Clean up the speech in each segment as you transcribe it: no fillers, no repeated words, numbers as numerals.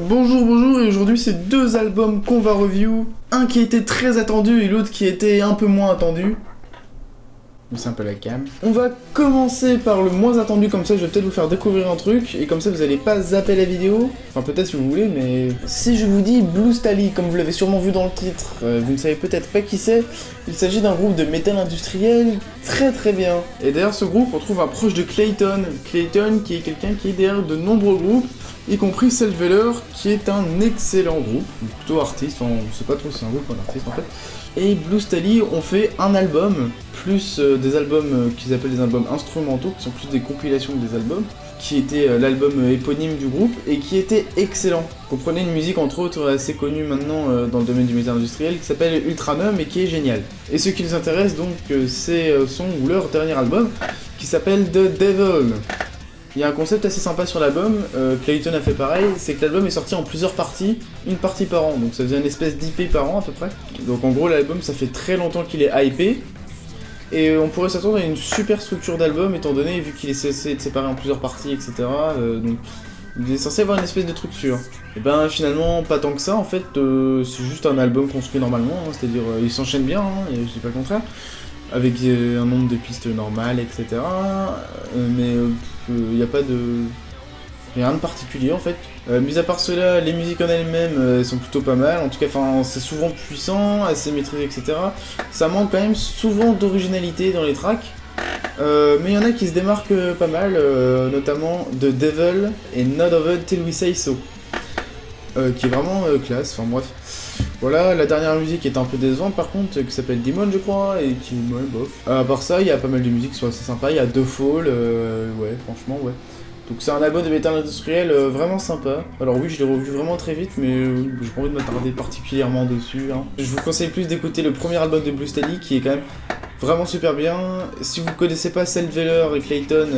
Bonjour, bonjour, et aujourd'hui c'est deux albums qu'on va review. Un qui était très attendu et l'autre qui était un peu moins attendu. C'est un peu la cam. On va commencer par le moins attendu, comme ça je vais peut-être vous faire découvrir un truc, et comme ça vous allez pas zapper la vidéo. Enfin peut-être si vous voulez, mais... Si je vous dis Blue Stahli, comme vous l'avez sûrement vu dans le titre, vous ne savez peut-être pas qui c'est. Il s'agit d'un groupe de métal industriel très bien. Et derrière ce groupe on trouve un proche de Clayton. Clayton qui est quelqu'un qui est derrière de nombreux groupes, y compris Selveller, qui est un excellent groupe, plutôt artiste, on sait pas trop si c'est un groupe ou un artiste en fait. Et Blue Stahli ont fait un album, plus des albums qu'ils appellent des albums instrumentaux, qui sont plus des compilations que des albums, qui était l'album éponyme du groupe, et qui était excellent. Vous comprenez, une musique entre autres assez connue maintenant dans le domaine du métal industriel, qui s'appelle Ultranum et qui est géniale. Et ce qui nous intéresse donc, c'est son ou leur dernier album, qui s'appelle The Devil. Il y a un concept assez sympa sur l'album, Clayton a fait pareil, c'est que l'album est sorti en plusieurs parties, une partie par an, donc ça faisait une espèce d'IP par an à peu près. Donc en gros l'album ça fait très longtemps qu'il est hypé, et on pourrait s'attendre à une super structure d'album étant donné, vu qu'il est censé être séparé en plusieurs parties, etc. Donc il est censé avoir une espèce de structure. Et ben finalement pas tant que ça, en fait c'est juste un album construit normalement, hein, c'est-à-dire il s'enchaîne bien, hein, et je dis pas le contraire. Avec un nombre de pistes normales, etc. Mais il n'y a pas de... rien de particulier en fait. Mis à part cela, les musiques en elles-mêmes sont plutôt pas mal. En tout cas, c'est souvent puissant, assez maîtrisé, etc. Ça manque quand même souvent d'originalité dans les tracks. Mais il y en a qui se démarquent pas mal, notamment The Devil et Not Over Till We Say So. Qui est vraiment classe, enfin bref. Voilà, la dernière musique est un peu décevante par contre, qui s'appelle Demon je crois, et qui est bof. À part ça, il y a pas mal de musiques qui sont assez sympas, il y a The Fall, ouais, franchement, ouais. Donc c'est un album de métal industriel vraiment sympa. Alors oui, je l'ai revu vraiment très vite, mais j'ai pas envie de m'attarder particulièrement dessus. Hein. Je vous conseille plus d'écouter le premier album de Blue Stahli, qui est quand même vraiment super bien. Si vous connaissez pas Selveller et Clayton,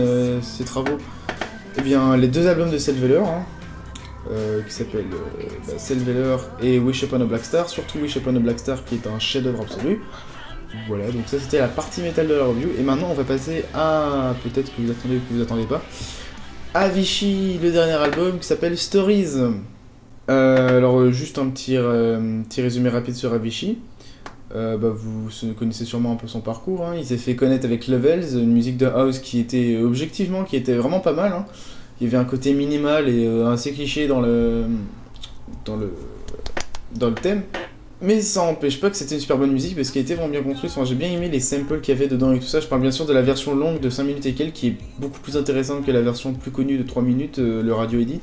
ses travaux, eh bien les deux albums de Selveller, hein, qui s'appelle Selveller et Wish Upon a Black Star, surtout Wish Upon a Black Star qui est un chef-d'œuvre absolu. Voilà, donc ça c'était la partie métal de la review, et maintenant on va passer à peut-être que vous attendez ou que vous attendez pas, Avicii, le dernier album qui s'appelle Stories. Alors juste un petit résumé rapide sur Avicii. Vous connaissez sûrement un peu son parcours, hein. Il s'est fait connaître avec Levels, une musique de house qui était objectivement vraiment pas mal, hein. Il y avait un côté minimal et assez cliché dans le thème. Mais ça n'empêche pas que c'était une super bonne musique parce qu'elle était vraiment bien construite. Enfin, j'ai bien aimé les samples qu'il y avait dedans et tout ça. Je parle bien sûr de la version longue de 5 minutes et quelques qui est beaucoup plus intéressante que la version plus connue de 3 minutes, le radio edit.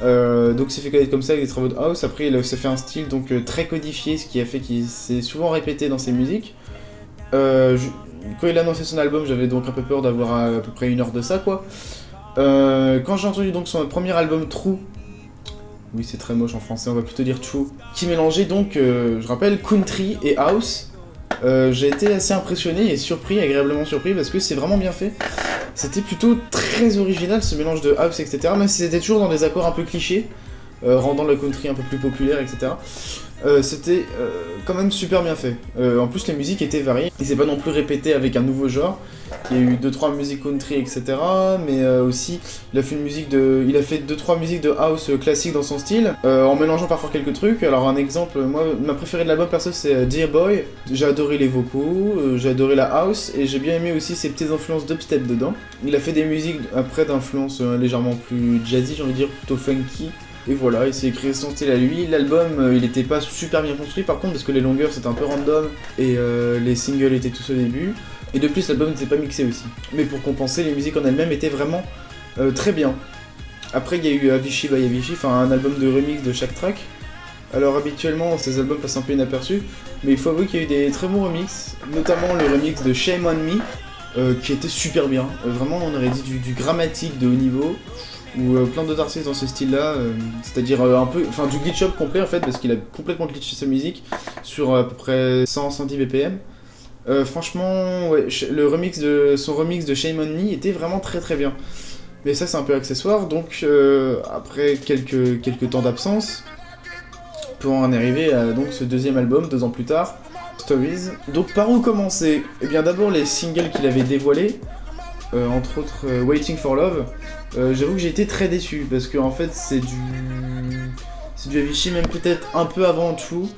Donc c'est fait connaître comme ça avec des travaux de house. Après il s'est fait un style donc très codifié, ce qui a fait qu'il s'est souvent répété dans ses musiques. Quand il a annoncé son album, j'avais donc un peu peur d'avoir à peu près 1 heure de ça quoi. Quand j'ai entendu donc son premier album True, oui c'est très moche en français, on va plutôt dire True, qui mélangeait donc, je rappelle, country et house, j'ai été assez impressionné et surpris, agréablement surpris, parce que c'est vraiment bien fait. C'était plutôt très original ce mélange de house, etc. Même si c'était toujours dans des accords un peu clichés, rendant le country un peu plus populaire, etc. C'était quand même super bien fait. En plus les musiques étaient variées, il s'est pas non plus répété avec un nouveau genre. Il y a eu 2-3 musiques country, etc. Mais aussi il a fait 2-3 musiques de house classiques dans son style, en mélangeant parfois quelques trucs. Alors un exemple, moi ma préférée de l'album perso c'est Dear Boy. J'ai adoré les vocaux, j'ai adoré la house et j'ai bien aimé aussi ses petites influences dubstep dedans. Il a fait des musiques après d'influences légèrement plus jazzy, j'ai envie de dire, plutôt funky. Et voilà, il s'est créé son style à lui. L'album, il était pas super bien construit par contre, parce que les longueurs c'était un peu random, et les singles étaient tous au début. Et de plus, l'album n'était pas mixé aussi. Mais pour compenser, les musiques en elles-mêmes étaient vraiment très bien. Après, il y a eu Avicii by Avicii, enfin un album de remix de chaque track. Alors habituellement, ces albums passent un peu inaperçus, mais il faut avouer qu'il y a eu des très bons remixes, notamment le remix de Shame on Me, qui était super bien. Vraiment, on aurait dit du grammatique de haut niveau, ou plein d'autres artistes dans ce style-là, c'est-à-dire un peu, enfin du glitch-up complet en fait, parce qu'il a complètement glitché sa musique sur à peu près 100-110 BPM. Franchement, ouais, son remix de Shame on Me était vraiment très bien. Mais ça c'est un peu accessoire, donc après quelques temps d'absence, pour en arriver à donc, ce deuxième album, 2 ans plus tard, Stories. Donc par où commencer? Eh bien d'abord les singles qu'il avait dévoilés. entre autres Waiting for Love. J'avoue que j'ai été très déçu parce que en fait c'est du Avicii, même peut-être un peu avant tout.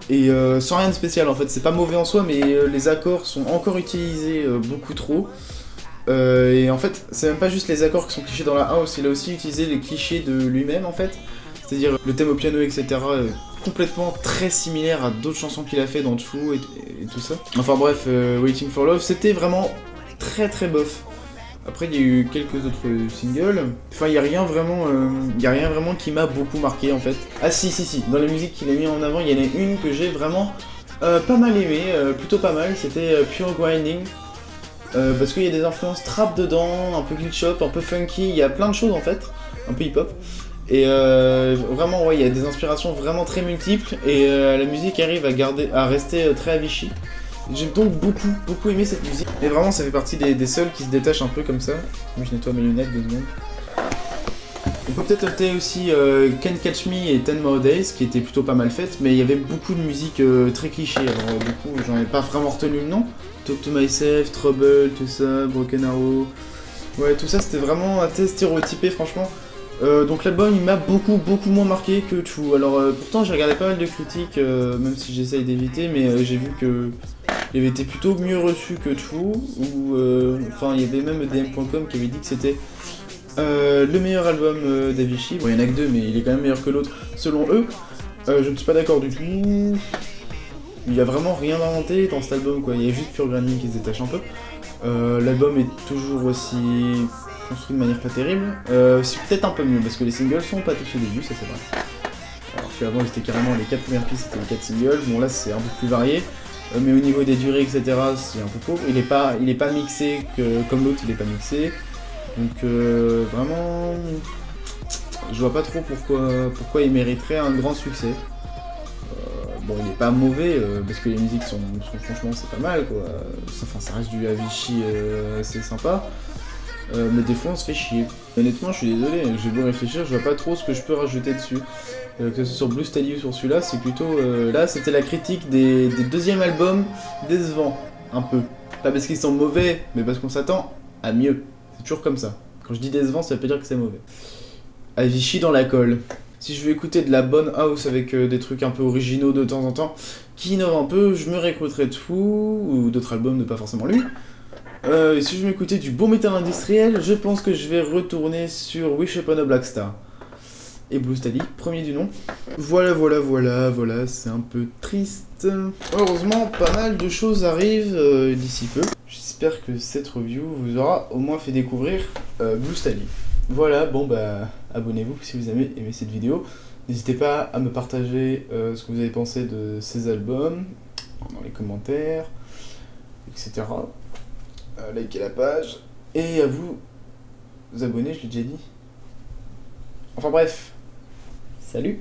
Et sans rien de spécial en fait, c'est pas mauvais en soi, mais les accords sont encore utilisés beaucoup trop. Et en fait, c'est même pas juste les accords qui sont clichés dans la house, il a aussi utilisé les clichés de lui-même en fait. C'est-à-dire le thème au piano, etc. Complètement très similaire à d'autres chansons qu'il a fait dans True et tout ça. Enfin bref, Waiting for Love, c'était vraiment très très bof. Après, il y a eu quelques autres singles. Enfin, il n'y a rien vraiment qui m'a beaucoup marqué en fait. Ah si, dans la musique qu'il a mis en avant, il y en a une que j'ai vraiment pas mal aimée, plutôt pas mal, c'était Pure Grinding. Parce qu'il y a des influences trap dedans, un peu glitch hop, un peu funky, il y a plein de choses en fait, un peu hip hop. Et vraiment, ouais, il y a des inspirations vraiment très multiples et la musique arrive à rester très Avicii. J'ai donc beaucoup aimé cette musique. Et vraiment, ça fait partie des seuls qui se détachent un peu comme ça. Je nettoie mes lunettes 2 secondes. On peut peut-être noter aussi Can't Catch Me et 10 More Days, qui étaient plutôt pas mal faites, mais il y avait beaucoup de musique très cliché. Alors du coup, j'en ai pas vraiment retenu le nom. Talk to Myself, Trouble, tout ça, Broken Arrow. Ouais, tout ça c'était vraiment assez stéréotypé, franchement. Donc l'album il m'a beaucoup moins marqué que True. Alors pourtant j'ai regardé pas mal de critiques, même si j'essaye d'éviter, mais j'ai vu que il avait été plutôt mieux reçu que True, ou enfin il y avait même DM.com qui avait dit que c'était le meilleur album d'Avicii. Bon, il y en a que 2, mais il est quand même meilleur que l'autre selon eux. Je ne suis pas d'accord du tout. Il y a vraiment rien inventé dans cet album quoi, il y a juste Pure Grinding qui se détache un peu. L'album est toujours aussi construit de manière pas terrible. C'est peut-être un peu mieux parce que les singles sont pas tous au début, ça c'est vrai. Alors qu'avant c'était carrément les 4 premières pistes, c'était les 4 singles. Bon là c'est un peu plus varié. Mais au niveau des durées, etc., c'est un peu pauvre. Il est pas mixé comme l'autre, il est pas mixé. Donc vraiment, je vois pas trop pourquoi il mériterait un grand succès. Bon, il est pas mauvais parce que les musiques sont franchement c'est pas mal quoi. Enfin, ça reste du Avicii assez sympa. Mais des fois on se fait chier. Honnêtement, je suis désolé, j'ai beau réfléchir, je vois pas trop ce que je peux rajouter dessus. Que ce soit sur Blue Stadium ou sur celui-là, c'est plutôt... là, c'était la critique des deuxièmes albums décevants, un peu. Pas parce qu'ils sont mauvais, mais parce qu'on s'attend à mieux. C'est toujours comme ça. Quand je dis décevant, ça veut pas dire que c'est mauvais. Avicii dans la colle. Si je veux écouter de la bonne house avec des trucs un peu originaux de temps en temps, qui innovent un peu, je me réécouterai tout, ou d'autres albums, de pas forcément lui. Et si je veux écouter du bon métal industriel, je pense que je vais retourner sur Wish Upon a Black Star. Et Blue Stadium, premier du nom. Voilà, c'est un peu triste. Heureusement, pas mal de choses arrivent d'ici peu. J'espère que cette review vous aura au moins fait découvrir Blue Stadium. Voilà, bon bah, abonnez-vous si vous avez aimé cette vidéo. N'hésitez pas à me partager ce que vous avez pensé de ces albums, dans les commentaires, etc. Likez la page, et à vous abonner, je l'ai déjà dit. Enfin bref. Salut!